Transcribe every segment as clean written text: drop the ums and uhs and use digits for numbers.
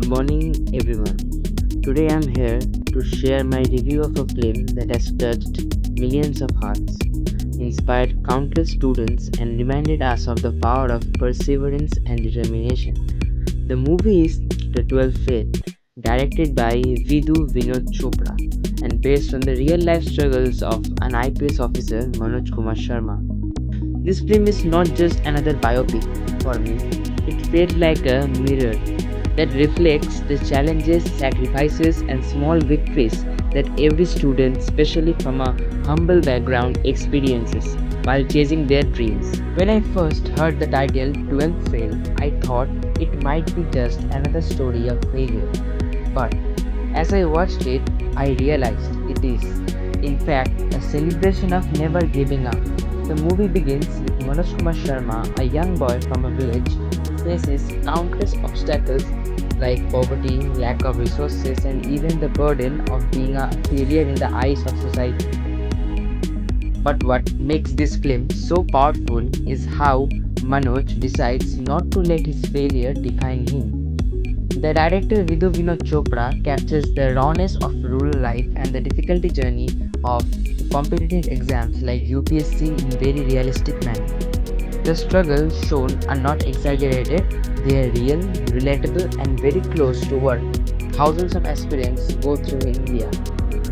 Good morning, everyone. Today I'm here to share my review of a film that has touched millions of hearts, inspired countless students, and reminded us of the power of perseverance and determination. The movie is The 12th Fail, directed by Vidhu Vinod Chopra, and based on the real life struggles of an IPS officer, Manoj Kumar Sharma. This film is not just another biopic for me, it felt like a mirror that reflects the challenges, sacrifices, and small victories that every student, especially from a humble background, experiences while chasing their dreams. When I first heard the title 12 Fail, I thought it might be just another story of failure. But as I watched it, I realized it is, in fact, a celebration of never giving up. The movie begins with Manoj Kumar Sharma, a young boy from a village who faces countless obstacles like poverty, lack of resources, and even the burden of being a failure in the eyes of society. But what makes this film so powerful is how Manoj decides not to let his failure define him. The director Vidhu Vinod Chopra captures the rawness of rural life and the difficulty journey of competitive exams like UPSC in very realistic manner. The struggles shown are not exaggerated, they are real, relatable, and very close to what thousands of aspirants go through in India.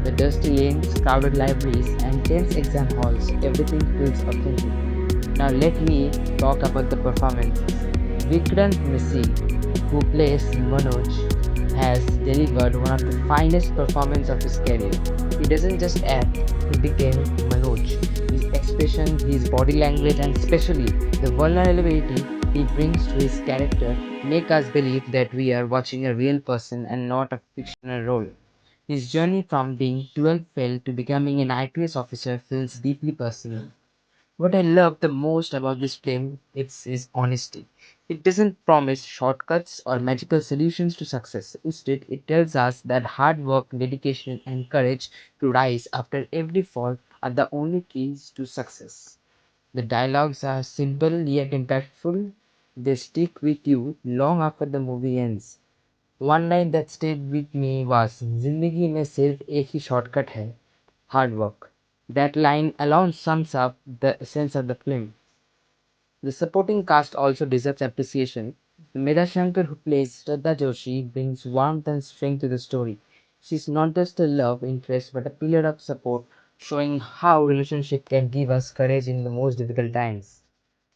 The dusty lanes, crowded libraries, and tense exam halls, everything feels authentic. Now let me talk about the performances. Vikrant Messi, who plays Manoj, has delivered one of the finest performances of his career. He doesn't just act, he became Manoj. His expression, his body language, and especially the vulnerability he brings to his character make us believe that we are watching a real person and not a fictional role. His journey from being 12 fail to becoming an IPS officer feels deeply personal. What I love the most about this film is its honesty. It doesn't promise shortcuts or magical solutions to success. Instead, it tells us that hard work, dedication, and courage to rise after every fall are the only keys to success. The dialogues are simple yet impactful. They stick with you long after the movie ends. One line that stayed with me was जिंदगी में सिर्फ एक ही shortcut है hard work. That line alone sums up the essence of the film. The supporting cast also deserves appreciation. Meda Shankar, who plays Shraddha Joshi, brings warmth and strength to the story. She's not just a love interest but a pillar of support, showing how relationship can give us courage in the most difficult times.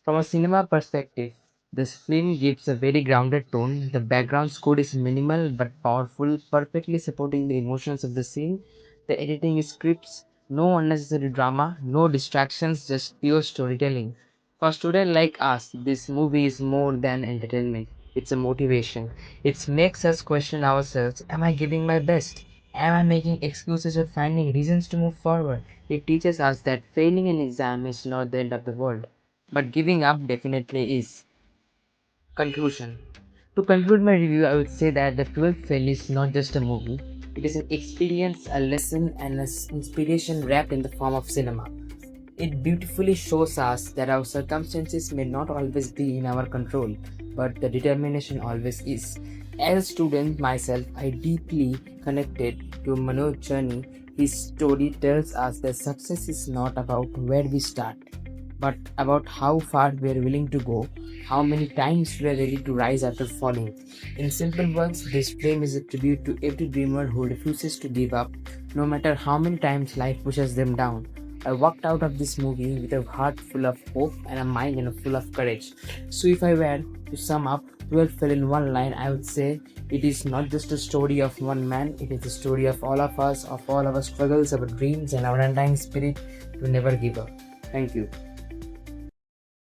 From a cinema perspective, this film gives a very grounded tone. The background score is minimal but powerful, perfectly supporting the emotions of the scene. The editing is crisp, no unnecessary drama, no distractions, just pure storytelling. For students like us, this movie is more than entertainment. It's a motivation. It makes us question ourselves. Am I giving my best? Am I making excuses or finding reasons to move forward? It teaches us that failing an exam is not the end of the world. But giving up definitely is. Conclusion. To conclude my review, I would say that The 12th Fail is not just a movie. It is an experience, a lesson, and an inspiration wrapped in the form of cinema. It beautifully shows us that our circumstances may not always be in our control, but the determination always is. As a student myself, I deeply connected to Manoj's journey. His story tells us that success is not about where we start, but about how far we are willing to go, how many times we are ready to rise after falling. In simple words, this film is a tribute to every dreamer who refuses to give up, no matter how many times life pushes them down. I walked out of this movie with a heart full of hope and a mind full of courage. So, if I were to sum up 12 Fell in one line, I would say it is not just a story of one man, it is a story of all of us, of all our struggles, our dreams, and our undying spirit to never give up. Thank you.